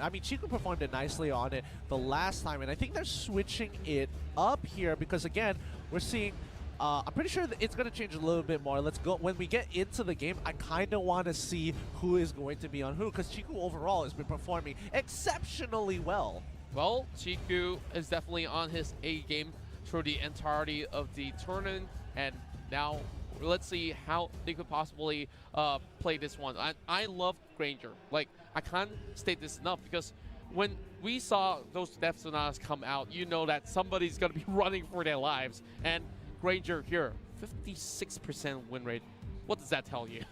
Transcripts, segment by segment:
I mean, Chiku performed it nicely on it the last time, and I think they're switching it up here because, again, we're seeing... I'm pretty sure that it's going to change a little bit more. Let's go. When we get into the game, I kind of want to see who is going to be on who, because Chiku overall has been performing exceptionally well. Well, Chiku is definitely on his A game through the entirety of the tournament, and now let's see how they could possibly play this one. I love Granger. Like, I can't state this enough, because when we saw those Death Sonatas come out, you know that somebody's going to be running for their lives, and Granger here, 56% win rate. What does that tell you?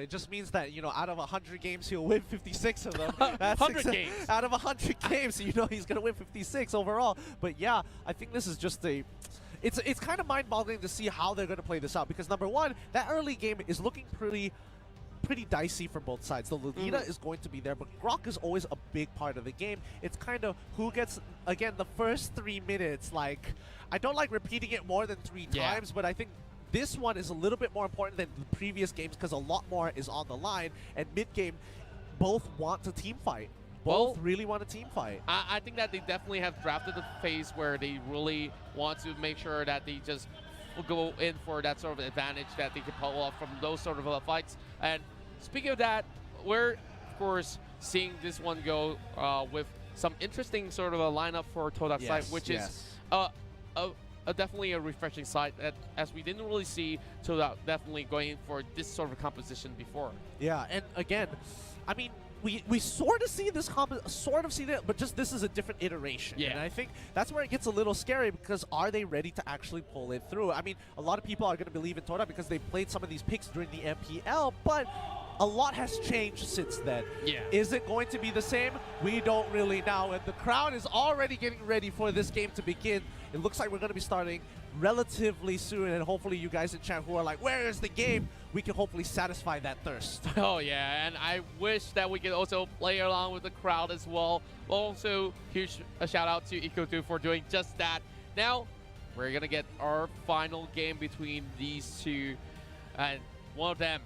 It just means that, you know, out of 100 games, he'll win 56 of them. That's 100 games. Out of 100 games, you know he's going to win 56 overall. But yeah, I think this is just a... It's kind of mind-boggling to see how they're going to play this out. Because number one, that early game is looking pretty dicey for both sides. The Lolita is going to be there, but Grok is always a big part of the game. It's kind of who gets, again, the first 3 minutes. Like, I don't like repeating it more than 3 times, but I think this one is a little bit more important than the previous games because a lot more is on the line. And mid-game, both want to team fight. Both really want a team fight. I think that they definitely have drafted the phase where they really want to make sure that they just go in for that sort of advantage that they can pull off from those sort of fights. And speaking of that, we're, of course, seeing this one go with some interesting sort of a lineup for Todak side, which is definitely a refreshing side, that, as we didn't really see Todak definitely going for this sort of composition before. Yeah, and again, I mean, we sort of see this but just this is a different iteration. Yeah. And I think that's where it gets a little scary, because are they ready to actually pull it through? I mean, a lot of people are going to believe in Todak because they played some of these picks during the MPL, but a lot has changed since then. Yeah. Is it going to be the same? We don't really know. And the crowd is already getting ready for this game to begin. It looks like we're going to be starting relatively soon, and hopefully you guys in chat who are like, where is the game? We can hopefully satisfy that thirst. Oh yeah, and I wish that we could also play along with the crowd as well. Also, huge shout out to Iko2 for doing just that. Now, we're going to get our final game between these two, and one of them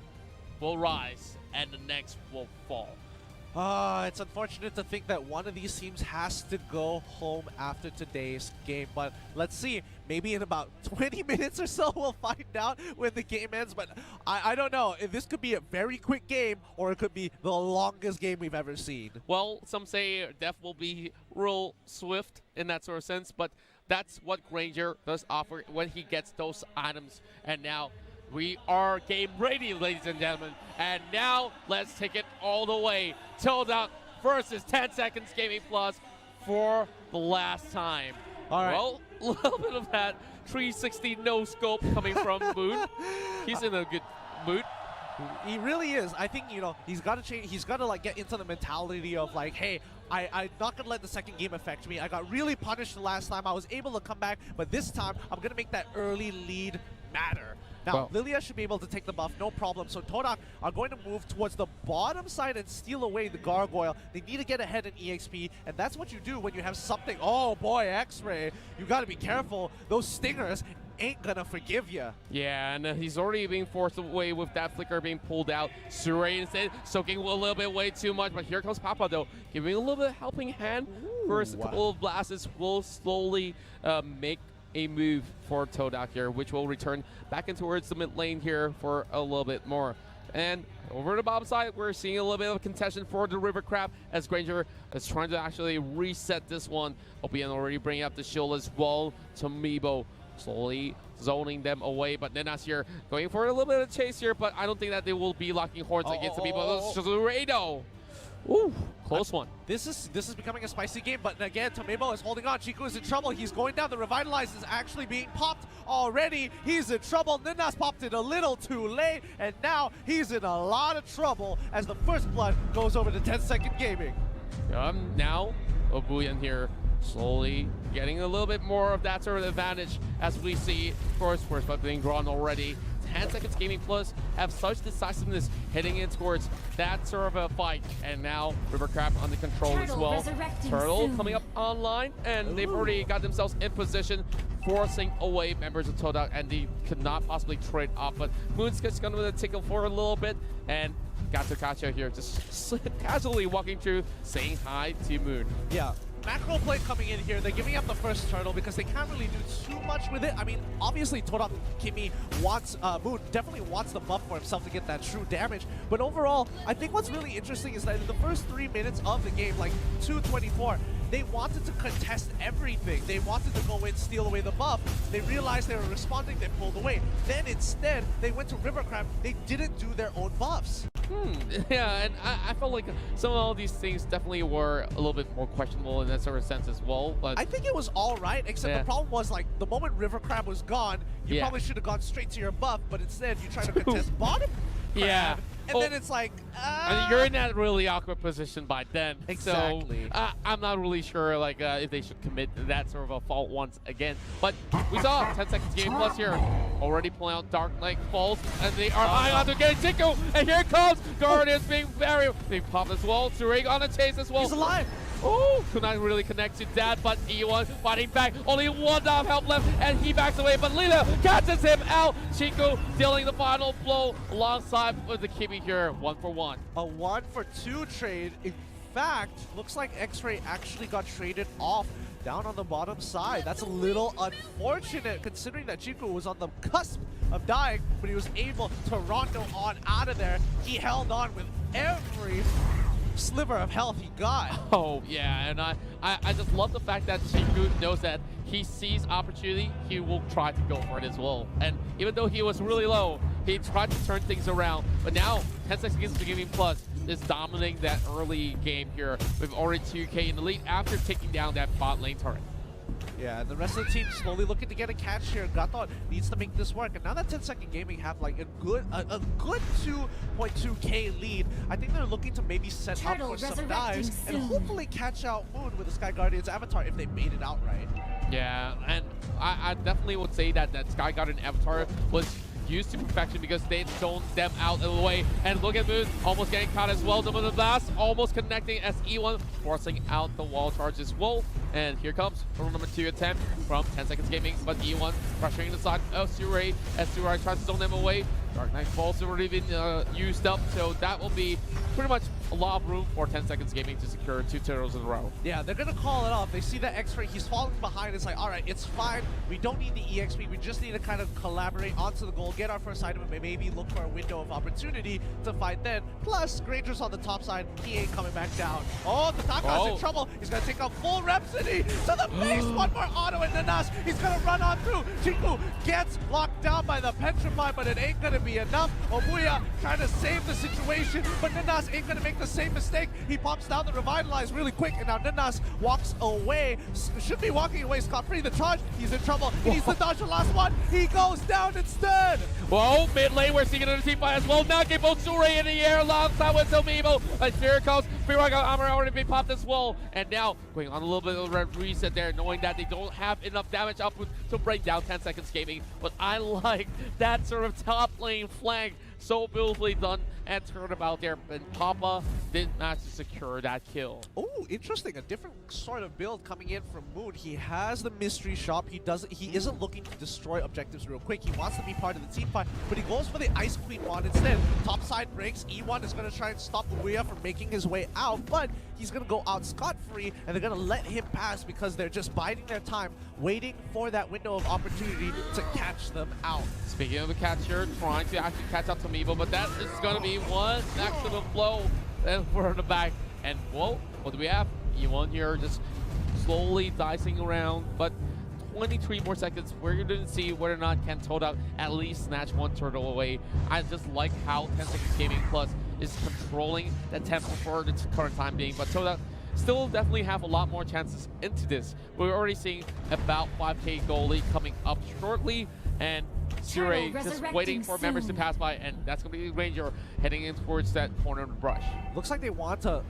will rise and the next will fall. It's unfortunate to think that one of these teams has to go home after today's game, but let's see. Maybe in about 20 minutes or so we'll find out when the game ends, but I don't know. This could be a very quick game, or it could be the longest game we've ever seen. Well, some say Death will be real swift in that sort of sense, but that's what Granger does offer when he gets those items. And now we are game ready, ladies and gentlemen. And now let's take it all the way. Todak versus 10 Seconds Gaming Plus for the last time. All right. Well, a little bit of that 360 no scope coming from Moon. He's in a good mood. He really is. I think, you know, he's got to change. He's got to like get into the mentality of like, hey, I'm not gonna let the second game affect me. I got really punished the last time. I was able to come back, but this time I'm gonna make that early lead matter. Now, Lilia should be able to take the buff, no problem. So Todak are going to move towards the bottom side and steal away the Gargoyle. They need to get ahead in EXP, and that's what you do when you have something. Oh boy, X-Ray. You got to be careful. Those stingers ain't gonna forgive you. Yeah, and he's already being forced away with that flicker being pulled out. Suray instead soaking a little bit way too much, but here comes Papa though, giving a little bit of helping hand. First couple of blasts will slowly make a move for Todak here, which will return back in towards the mid lane here for a little bit more. And over the bottom side, we're seeing a little bit of a contention for the River Crab as Granger is trying to actually reset this one. OPN already bringing up the shield as well. Tomibo slowly zoning them away, but Nenas here going for a little bit of chase here, but I don't think that they will be locking horns against Tomibo. Zurado. Ooh, close one. This is becoming a spicy game, but again, Tomibo is holding on. Chiku is in trouble. He's going down. The Revitalize is actually being popped already. He's in trouble. Ninas popped it a little too late, and now he's in a lot of trouble as the first blood goes over to 10 Second Gaming. Now, Obuyan here slowly getting a little bit more of that sort of advantage as we see, of course, first blood being drawn already. 10 Seconds Gaming Plus have such decisiveness heading in towards that sort of a fight. And now Rivercraft under control as well. Turtle coming up online, and they've already got themselves in position forcing away members of Todak, and they could not possibly trade off. But Moon's just going to tickle for a little bit, and Gato here just casually walking through, saying hi to Moon. Yeah. Macro play coming in here. They're giving up the first turtle because they can't really do too much with it. I mean, obviously Todak Kimi wants, Moon definitely wants the buff for himself to get that true damage. But overall, I think what's really interesting is that in the first 3 minutes of the game, like 2:24, they wanted to contest everything. They wanted to go in, steal away the buff. They realized they were responding, they pulled away. Then instead, they went to River Crab. They didn't do their own buffs. Yeah, and I felt like some of all these things definitely were a little bit more questionable in that sort of sense as well. But I think it was all right, except the problem was, like, the moment River Crab was gone, you probably should have gone straight to your buff, but instead you try to contest bottom crab. Yeah. And then it's like, I mean, you're in that really awkward position by then. Exactly. So I'm not really sure like if they should commit that sort of a fault once again. But we saw 10 seconds game plus here. Already pulling out Dark Knight Falls, and they are eyeing on to getting Tico. And here comes Guardians being popped as well. Surig on the chase as well. He's alive. Oh, could not really connect to that, but E1 fighting back. Only one down health left, and he backs away, but Lila catches him out. Chico dealing the final blow alongside with the Kimi here, 1-for-1. A 1-for-2 trade. In fact, looks like X-Ray actually got traded off down on the bottom side. That's a little unfortunate considering that Chico was on the cusp of dying, but he was able to rondo on out of there. He held on with every sliver of health he got. Oh yeah, and I just love the fact that Chiku knows that he sees opportunity, he will try to go for it as well. And even though he was really low, he tried to turn things around. But now 10 seconds to Gaming Plus is dominating that early game here with already 2K in the lead after taking down that bot lane turret. Yeah, and the rest of the team slowly looking to get a catch here. Gato needs to make this work. And now that 10 Second Gaming have like a good 2.2k lead, I think they're looking to maybe set up for some dives and hopefully catch out Moon with the Sky Guardian's avatar if they made it out right. Yeah, and I definitely would say that Sky Guardian avatar was used to perfection because they'd shown them out of the way. And look at Moon almost getting caught as well. The blast almost connecting as E1 forcing out the wall charge as well. And here comes number 2 attempt from 10 Seconds Gaming, but E1 pressuring the side of Suray as Suray tries to zone them away. Dark Knight Falls already been used up, so that will be pretty much a lot of room for 10 Seconds Gaming to secure 2 turtles in a row. Yeah, they're going to call it off. They see that X-Ray, he's falling behind. It's like, all right, it's fine. We don't need the EXP. We just need to kind of collaborate onto the goal, get our first item, and maybe look for a window of opportunity to fight then. Plus, Granger's on the top side. He ain't coming back down. Oh, the Taka's in trouble. He's going to take out full Rhapsody to the face. One more auto in Nanas. He's going to run on through. Chiku gets locked down by the Petrify, but it ain't going to be enough. Obuya trying to save the situation, but Nanas ain't going to make the same mistake. He pops down the Revitalize really quick, and now Nanas walks away. Should be walking away scot-free. The charge, he's in trouble. He needs to dodge the last one. He goes down instead. Whoa, mid lane, we're seeing another team fight as well. Now get both Suray in the air alongside with Tomibo. But here comes Free Rock Armor already been popped as well. And now going on a little bit of a reset there, knowing that they don't have enough damage output to bring down 10 Seconds Gaming. But I like that sort of top lane flank. So beautifully done and turnabout there, and Papa didn't manage to secure that kill. Oh, interesting. A different sort of build coming in from Moon. He has the mystery shop. He isn't looking to destroy objectives real quick. He wants to be part of the team fight, but he goes for the Ice Queen mod instead. Top side breaks. E1 is going to try and stop Uya from making his way out, but he's going to go out scot-free, and they're going to let him pass because they're just biding their time, waiting for that window of opportunity to catch them out. Speaking of the catch here, trying to actually catch out Tomibo, but that is going to be one maximum blow for the back. And whoa, what do we have? E1 here just slowly dicing around, but 23 more seconds. We're going to see whether or not can Todak at least snatch one turtle away. I just like how 10 Seconds Gaming Plus is controlling the tempo for the current time being, but Todak still definitely have a lot more chances into this. We're already seeing about 5k goal lead coming up shortly. and Sure just waiting for members to pass by, and that's gonna be Ranger heading in towards that corner of the brush. Looks like they want to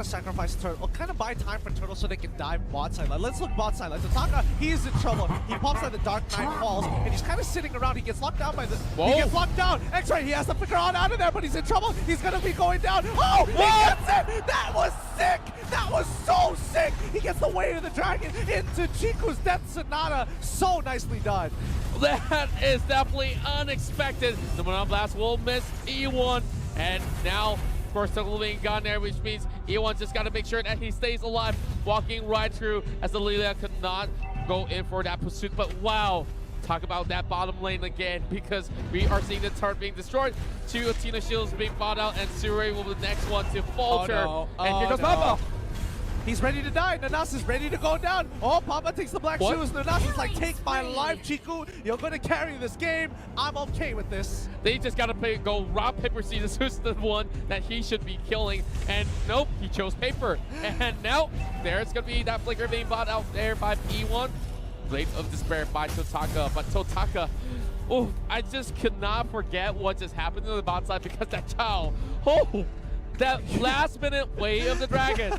sacrifice Turtle, or kind of buy time for Turtle so they can dive bot side. Let's look bot side. Todak, he's in trouble. He pops out the Dark Knight Falls, and he's kind of sitting around. He gets locked down by the. Whoa. He gets locked down. X-Ray, he has to figure out of there, but he's in trouble. He's gonna be going down. Oh, he gets it! That was sick! That was so sick! He gets the weight of the dragon into Chiku's Death Sonata. So nicely done. That is definitely unexpected. The Monon Blast will miss E1, and now, of course, Turtle being gone there, which means E1 just got to make sure that he stays alive, walking right through as the Lilia could not go in for that pursuit. But wow, talk about that bottom lane again, because we are seeing the turret being destroyed, 2 Athena shields being bought out, and Sure will be the next one to falter. Oh, no. And here goes no. Papa. He's ready to die. Nanas is ready to go down. Oh, Papa takes the black shoes. Nanas is like, take my life, Chiku. You're going to carry this game. I'm okay with this. They just got to go rock, paper, scissors. Who's the one that he should be killing? And nope, he chose paper. And now there's going to be that flicker being bought out there by E1. Blade of Despair by Totaka. But Totaka, oh, I just could not forget what just happened to the bot side because that Chao. Oh, that last minute way of the dragon.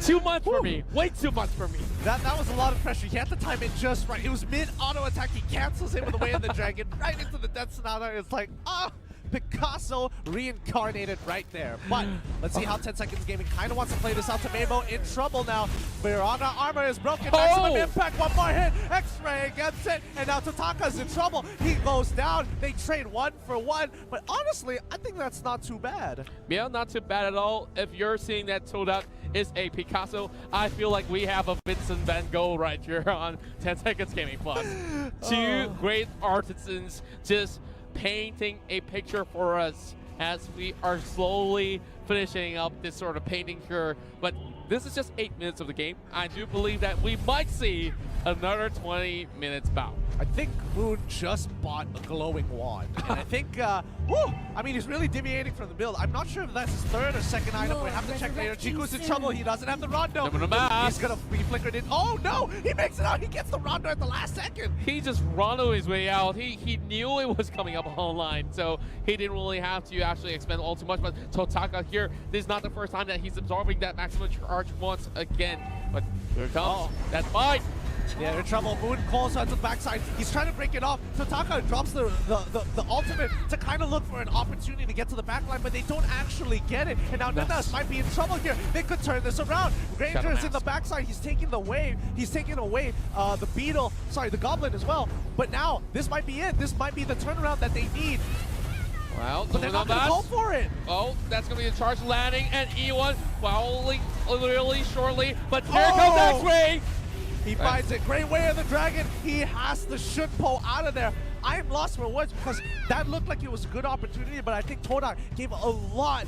Too much for me. Way too much for me. That was a lot of pressure. He had to time it just right. It was mid auto attack. He cancels it with the way of the dragon right into the Death Sonata. It's like, ah, Picasso reincarnated right there. But let's see how 10 Seconds Gaming kind of wants to play this out. Tomato in trouble now. Verana armor is broken. Maximum impact. One more hit. X-Ray gets it. And now Totaka's in trouble. He goes down. They trade 1 for 1. But honestly, I think that's not too bad. Yeah, not too bad at all. If you're seeing that Todak is a Picasso, I feel like we have a Vincent van Gogh right here on 10 Seconds Gaming Plus. 2 great artisans just painting a picture for us as we are slowly finishing up this sort of painting here. But this is just 8 minutes of the game. I do believe that we might see another 20 minutes bout. I think Moon just bought a glowing wand. And I think, whew, I mean, he's really deviating from the build. I'm not sure if that's his 3rd or 2nd item. We have to check later. Chiku's in trouble. He doesn't have the Rondo. He's going to be flickered in. Oh, no! He makes it out. He gets the Rondo at the last second. He just Rondo his way out. He knew it was coming up online, so he didn't really have to actually expend all too much. But Totaka here, this is not the first time that he's absorbing that maximum charge once again. But here it comes. That's fine. Yeah, they're in trouble. Moon calls out to the backside. He's trying to break it off. Totaka drops the ultimate to kind of look for an opportunity to get to the backline, but they don't actually get it. And now Nanas might be in trouble here. They could turn this around. Ranger is in the backside. He's taking the wave. He's taking away the beetle. Sorry, the goblin as well. But now this might be it. This might be the turnaround that they need. Well, but they're not going to go for it. Oh, that's going to be a charge landing, and E1 following really shortly. But here comes X-Ray. He finds it. Great way of the dragon. He has the Shunpo out of there. I am lost for words because that looked like it was a good opportunity, but I think Todak gave a lot,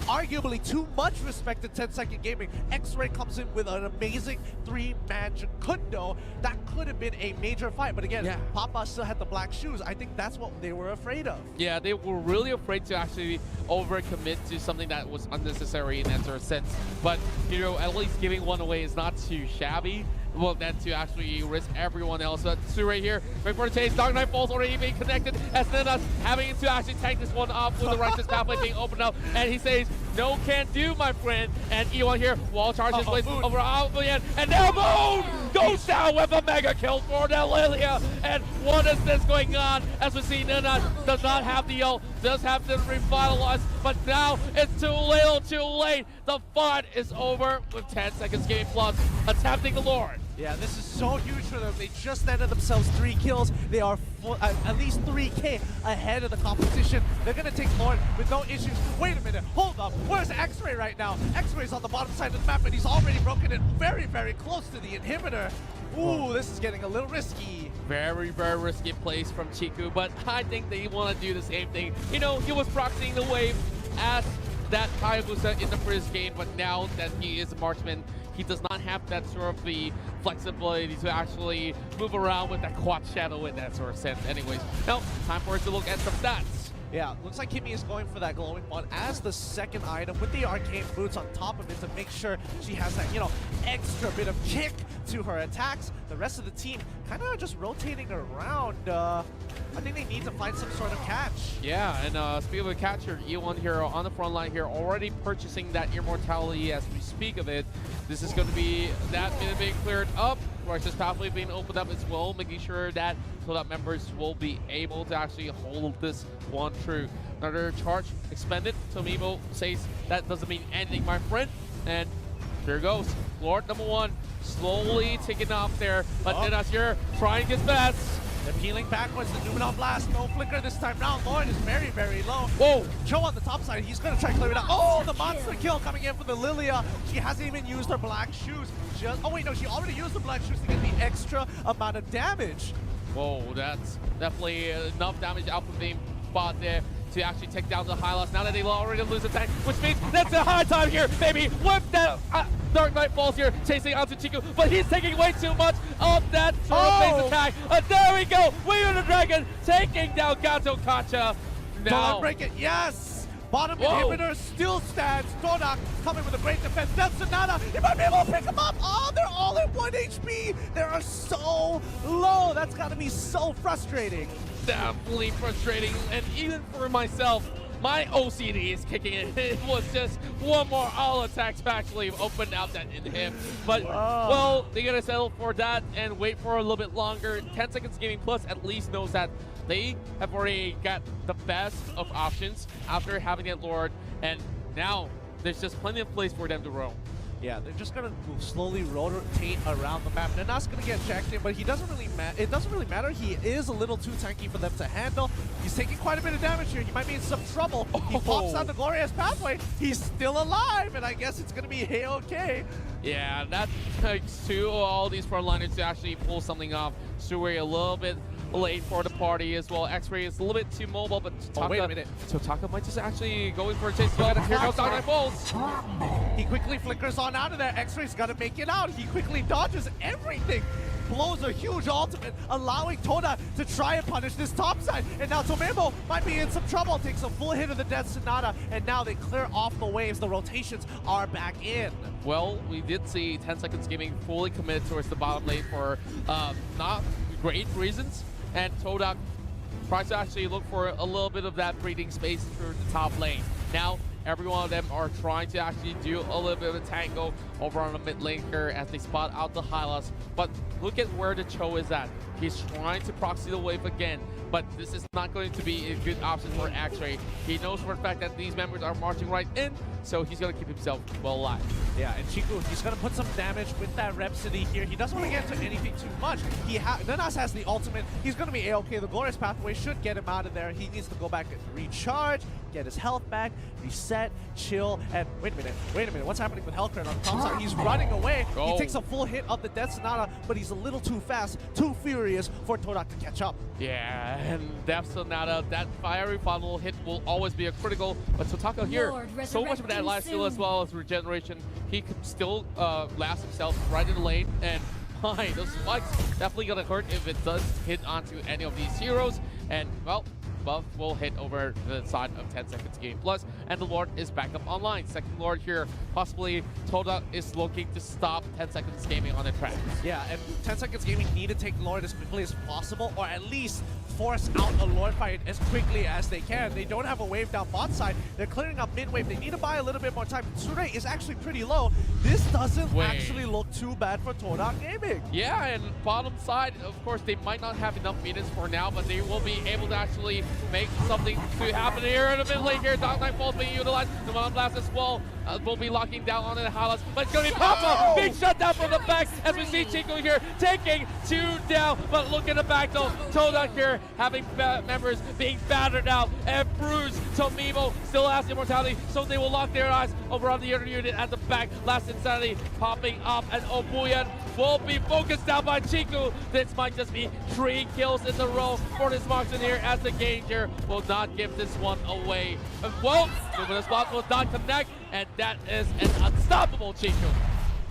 arguably too much respect to 10 Second Gaming. X-Ray comes in with an amazing 3-man Jukundo. That could have been a major fight, but again, Papa still had the black shoes. I think that's what they were afraid of. Yeah, they were really afraid to actually overcommit to something that was unnecessary in that sort of sense. But, you know, at least giving one away is not too shabby. Well, then to actually risk everyone else. Sure here, right for the chase. Dark Knight Falls already being connected. As Nanas having to actually tank this one off with the righteous pathway being opened up. And he says, no can't do, my friend. And E1 here, wall charges place over Albion. And now Moon goes down with a mega kill for the Lilia. And what is this going on? As we see, Nanas does not have the ult, does have to revitalize. But now it's too little, too late. The fight is over with 10 Seconds Gaming Plus attempting the Lord. Yeah, this is so huge for them. They just netted themselves 3 kills. They are at least 3K ahead of the competition. They're going to take Lord with no issues. Wait a minute. Hold up. Where's X-Ray right now? X-Ray's on the bottom side of the map, and he's already broken it very, very close to the inhibitor. Ooh, this is getting a little risky. Very, very risky plays from Chiku, but I think they want to do the same thing. You know, he was proxying the wave as that Hayabusa in the first game, but now that he is a marksman, he does not have that sort of the flexibility to actually move around with that quad shadow in that sort of sense. Anyways, now time for us to look at some stats. Yeah, looks like Kimmy is going for that glowing wand as the second item with the arcane boots on top of it to make sure she has that, you know, extra bit of kick to her attacks. the rest of the team kind of just rotating around. I think they need to find some sort of catch. Yeah, and speaking of the catcher, E1 here on the front line here, already purchasing that immortality as we speak of it. This is going to be that minute being cleared up. Righteous pathway being opened up as well, making sure that Todak members will be able to actually hold this one true. Another charge expended. Tomibo says that doesn't mean anything, my friend. And here goes. Lord number 1 slowly taking off there, but Nenas here trying his best. They're peeling backwards. The Numenor Blast. No flicker this time round. Lord is very, very low. Whoa! Joe on the top side. He's going to try to clear it out. Oh, the monster kill coming in for the Lilia. She hasn't even used her black shoes. Oh, wait, no. She already used the black shoes to get the extra amount of damage. Whoa, that's definitely enough damage out from the spot there to actually take down the high loss. Now that they already lose the tank, which means that's a hard time here, baby. Whip that Dark Knight falls here, chasing onto Chiku, but he's taking way too much of that base attack. And there we go. We are the Dragon taking down Gato Kacha. Now, don't break it. Yes. Bottom inhibitor still stands. Todak coming with a great defense. That's Sonata. He might be able to pick him up. Oh, they're all at 1 HP. They are so low. That's got to be so frustrating. Definitely frustrating, and even for myself, my OCD is kicking in. It was just one more all attacks actually opened out that inhib. But, well, they're going to settle for that and wait for a little bit longer. 10 Seconds Gaming Plus at least knows that they have already got the best of options after having that Lord, and now there's just plenty of place for them to roam. Yeah, they're just gonna slowly rotate around the map. They're not gonna get jacked in, but he doesn't really it doesn't really matter. He is a little too tanky for them to handle. He's taking quite a bit of damage here. He might be in some trouble. He pops out the glorious pathway. He's still alive, and I guess it's gonna be okay. Yeah, that takes all these frontliners to actually pull something off. Suri a little bit late for the party as well. X-Ray is a little bit too mobile, but Todak, wait a minute. Todak might just actually going for a chase. Here goes Dark Knight Falls. He quickly flickers on out of there. X-Ray's got to make it out. He quickly dodges everything. Blows a huge ultimate, allowing Todak to try and punish this top side. And now Tomemo might be in some trouble. Takes a full hit of the Death Sonata, and now they clear off the waves. The rotations are back in. Well, we did see 10 Seconds Gaming fully committed towards the bottom lane for not great reasons. And Todak tries to actually look for a little bit of that breathing space through the top lane. Now, every one of them are trying to actually do a little bit of a tango over on the mid lane here as they spot out the Hylas. But look at where the Cho is at. He's trying to proxy the wave again, but this is not going to be a good option for X-Ray. He knows for a fact that these members are marching right in, so he's going to keep himself well alive. Yeah, and Chiku, he's going to put some damage with that Rhapsody here. He doesn't want to get into anything too much. Nenas has the ultimate. He's going to be A-okay. The Glorious Pathway should get him out of there. He needs to go back and recharge, get his health back, reset, chill, and wait a minute. What's happening with Hellcran on the top side? He's running away. He takes a full hit of the Death Sonata, but he's a little too fast, too furious for Todak to catch up. Yeah, and Death Sonata, that fiery funnel hit will always be a critical, but Totaka here, so much of that life steal as well as regeneration, he could still last himself right in the lane, and those spikes definitely gonna hurt if it does hit onto any of these heroes, and well, buff will hit over the side of 10 Seconds Game Plus, and the Lord is back up online. Second Lord here, possibly Todak is looking to stop 10 Seconds Gaming on the tracks. Yeah, and 10 Seconds Gaming need to take Lord as quickly as possible, or at least force out a Lord fight as quickly as they can. They don't have a wave down bot side. They're clearing up mid wave. They need to buy a little bit more time. Sure is actually pretty low. This doesn't actually look too bad for Todak Gaming. Yeah, and bottom side, of course, they might not have enough minutes for now, but they will be able to actually make something to happen here in the mid lane here. Dark Knight Falls being utilized. The Mountain Blast as well will be locking down onto the Hylas, but it's going to be Papa being shut down from the back as we see Chico here taking 2 down. But look at the back though. Todak here having members being battered out and bruised. Tomibo still has immortality, so they will lock their eyes over on the other unit at the back. Last Insanity popping up, and Obuyan will be focused down by Chiku. This might just be 3 kills in a row for this marksman here, as the Ganger will not give this one away. And well, Luminous Block will not connect, and that is an unstoppable Chiku.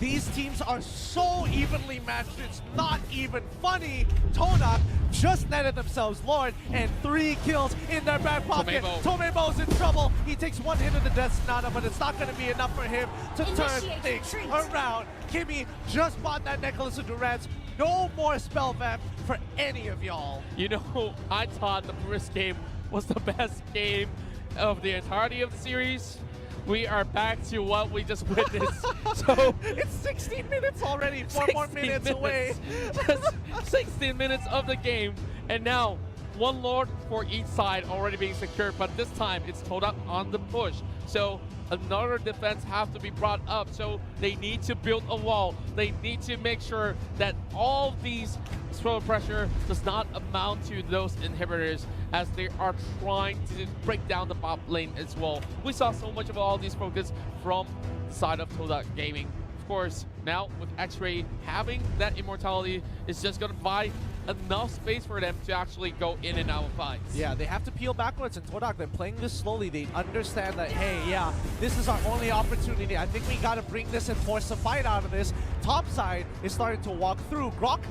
These teams are so evenly matched, it's not even funny. Todak just netted themselves Lord and 3 kills in their back pocket. Tomebo's in trouble. He takes 1 hit of the Death Sonata, but it's not going to be enough for him to turn things around. Kimmy just bought that Necklace of Durance. No more spell vamp for any of y'all. You know, I thought the first game was the best game of the entirety of the series. We are back to what we just witnessed. So it's 16 minutes already, 4 more minutes away. Just 16 minutes of the game, and now 1 Lord for each side already being secured, but this time it's Todak on the push. So another defense have to be brought up, so they need to build a wall. They need to make sure that all these throw pressure does not amount to those inhibitors as they are trying to break down the bot lane as well. We saw so much of all these focus from the side of Todak Gaming. Of course, now with X-Ray having that immortality is just going to buy enough space for them to actually go in and out of fights. Yeah, they have to peel backwards, and Todak, they're playing this slowly. They understand that, hey, yeah, this is our only opportunity. I think we got to bring this and force a fight out of this. Top side is starting to walk through. Grok,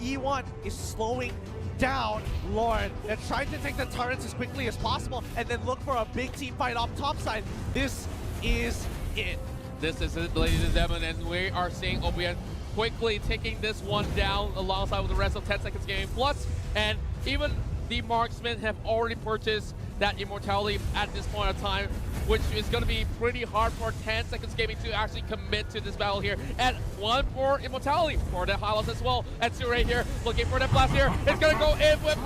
E1 is slowing down Lord. They're trying to take the turrets as quickly as possible and then look for a big team fight off top side. This is it. This is it, ladies and gentlemen, and we are seeing OBN quickly taking this one down alongside with the rest of 10 Seconds Gaming Plus, and even the marksmen have already purchased that immortality at this point in time, which is going to be pretty hard for 10 Seconds Gaming to actually commit to this battle here. And 1 more immortality for the Hylos as well. And Suray here looking for the blast here. It's going to go in with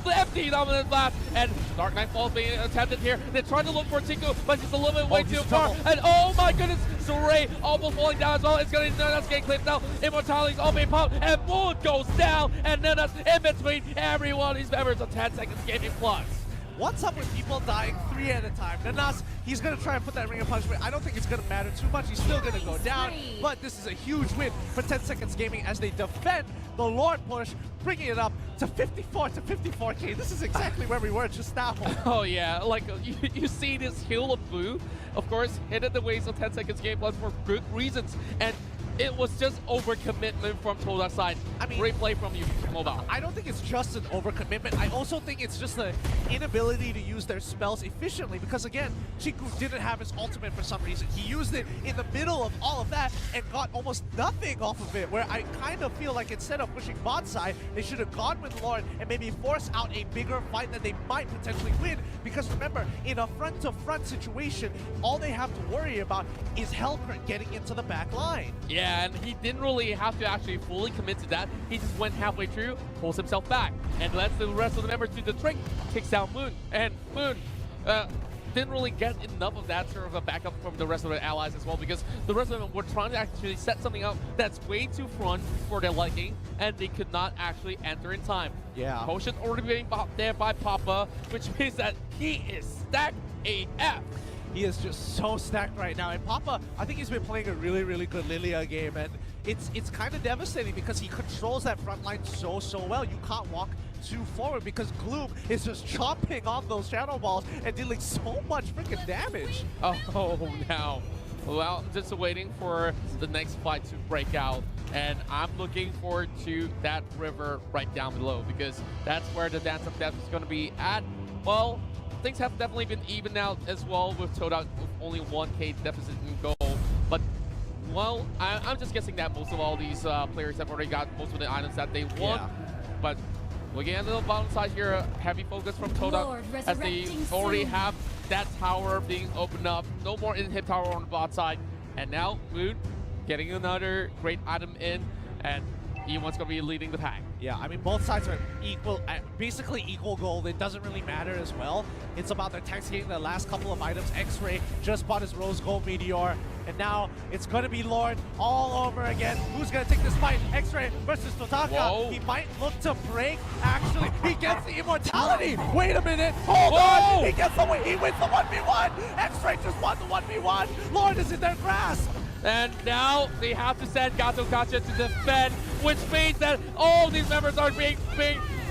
the empty dominant blast, and Dark Knight Falls being attempted here. They're trying to look for Tiku, but he's a little bit way too far. And oh my goodness, Suray almost falling down as well. It's going to Nunas getting clipped now. Immortality's all being popped, and Moon goes down, and Nunas in between every one of these members of 10 Seconds Gaming Plus. What's up with people dying 3 at a time? Nanas, he's going to try and put that ring of punishment. I don't think it's going to matter too much. He's still going to go down. But this is a huge win for 10 Seconds Gaming as they defend the Lord push, bringing it up to 54 to 54K. This is exactly where we were just now. Oh yeah, like you see this hill of blue, of course, headed the ways of 10 Seconds Game Plus for good reasons. And it was just overcommitment from Todak's side. I mean, great play from you, Mobile. I don't think it's just an overcommitment. I also think it's just the inability to use their spells efficiently because, again, Chiku didn't have his ultimate for some reason. He used it in the middle of all of that and got almost nothing off of it, where I kind of feel like instead of pushing bot side, they should have gone with Lord and maybe force out a bigger fight that they might potentially win. Because remember, in a front-to-front situation, all they have to worry about is Hellcrit getting into the back line. Yeah, and he didn't really have to actually fully commit to that. He just went halfway through, pulls himself back, and lets the rest of the members do the trick, kicks down Moon. And Moon didn't really get enough of that sort of a backup from the rest of the allies as well, because the rest of them were trying to actually set something up that's way too front for their liking, and they could not actually enter in time. Yeah. Potion already being popped there by Papa, which means that he is stacked AF. He is just so stacked right now. And Papa, I think he's been playing a really, really good Lilia game. And it's kind of devastating because he controls that front line so well. You can't walk too forward because Gloom is just chomping on those shadow balls and dealing so much freaking damage. Oh, now. Well, just waiting for the next fight to break out. And I'm looking forward to that river right down below because that's where the Dance of Death is going to be at. Well, things have definitely been evened out as well with Todak with only 1K deficit in gold. But, well, I'm just guessing that most of all these players have already got most of the items that they want. Yeah. But looking at the bottom side here, heavy focus from Todak as they already have that tower being opened up. No more inhib tower on the bot side. And now Moon getting another great item in, and E1's going to be leading the pack. Yeah, I mean, both sides are equal, basically equal gold. It doesn't really matter as well. It's about their techs getting the last couple of items. X-Ray just bought his Rose Gold Meteor, and now it's going to be Lord all over again. Who's going to take this fight? X-Ray versus Totaka. He might look to break. Actually, he gets the immortality. Wait a minute. Hold on. He gets the win. He wins the 1v1. X-Ray just won the 1v1. Lord is in their grasp. And now they have to send Gato Gacha to defend, which means that all these members are being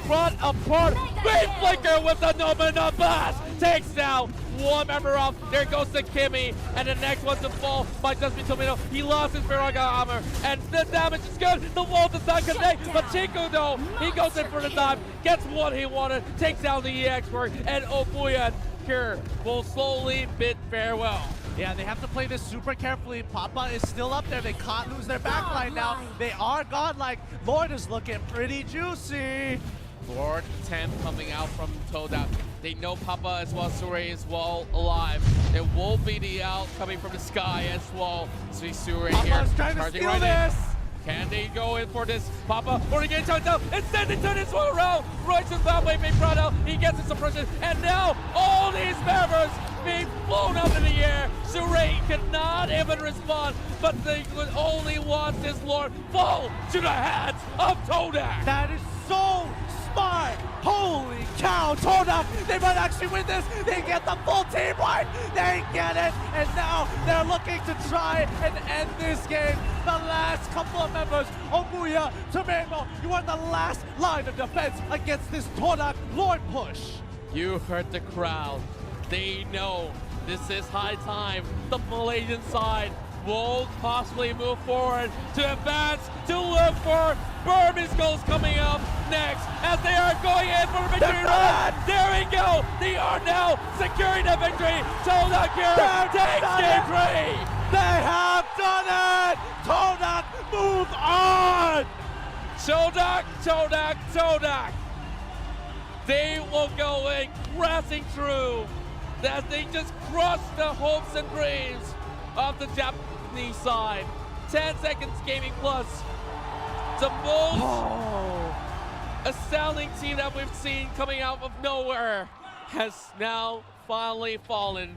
brought apart. Great Flicker with the Nomina Blast takes down one member off. There goes the Kimmy, and the next one to fall by Dustin Tomino. He lost his Viraga armor, and the damage is good. The wall does not connect, but Chico though, he goes in for the dive, gets what he wanted, takes down the expert, and Obuya here will slowly bid farewell. Yeah, they have to play this super carefully. Papa is still up there. They can't lose their backline now. They are godlike. Lord is looking pretty juicy. Lord 10 coming out from Todak. They know Papa as well, Surrey as well alive. There will be the out coming from the sky as well. See Surrey here. Papa's trying to steal this. Can they go in for this? Papa already getting chunked out. Instead, they turn this one around. Royce's Batwave being brought out. He gets his suppression. And now all these members being flown up in the air. Surrey cannot even respond, but they would only want this Lord fall to the hands of Todak. That is so smart. Holy cow, Todak, they might actually win this. They get the full team right. They get it. And now they're looking to try and end this game. The last couple of members, Obuya, Tomeno, you are the last line of defense against this Todak Lord push. You heard the crowd. They know this is high time. The Malaysian side will possibly move forward to advance to look for Bourbon Skulls coming up next as they are going in for a victory run. There we go. They are now securing the victory. Todak here takes game 3. They have done it. Todak, move on. Todak. They will go in pressing through as they just crush the hopes and dreams of the Japanese side. 10 seconds gaming plus. The most astounding team that we've seen coming out of nowhere has now finally fallen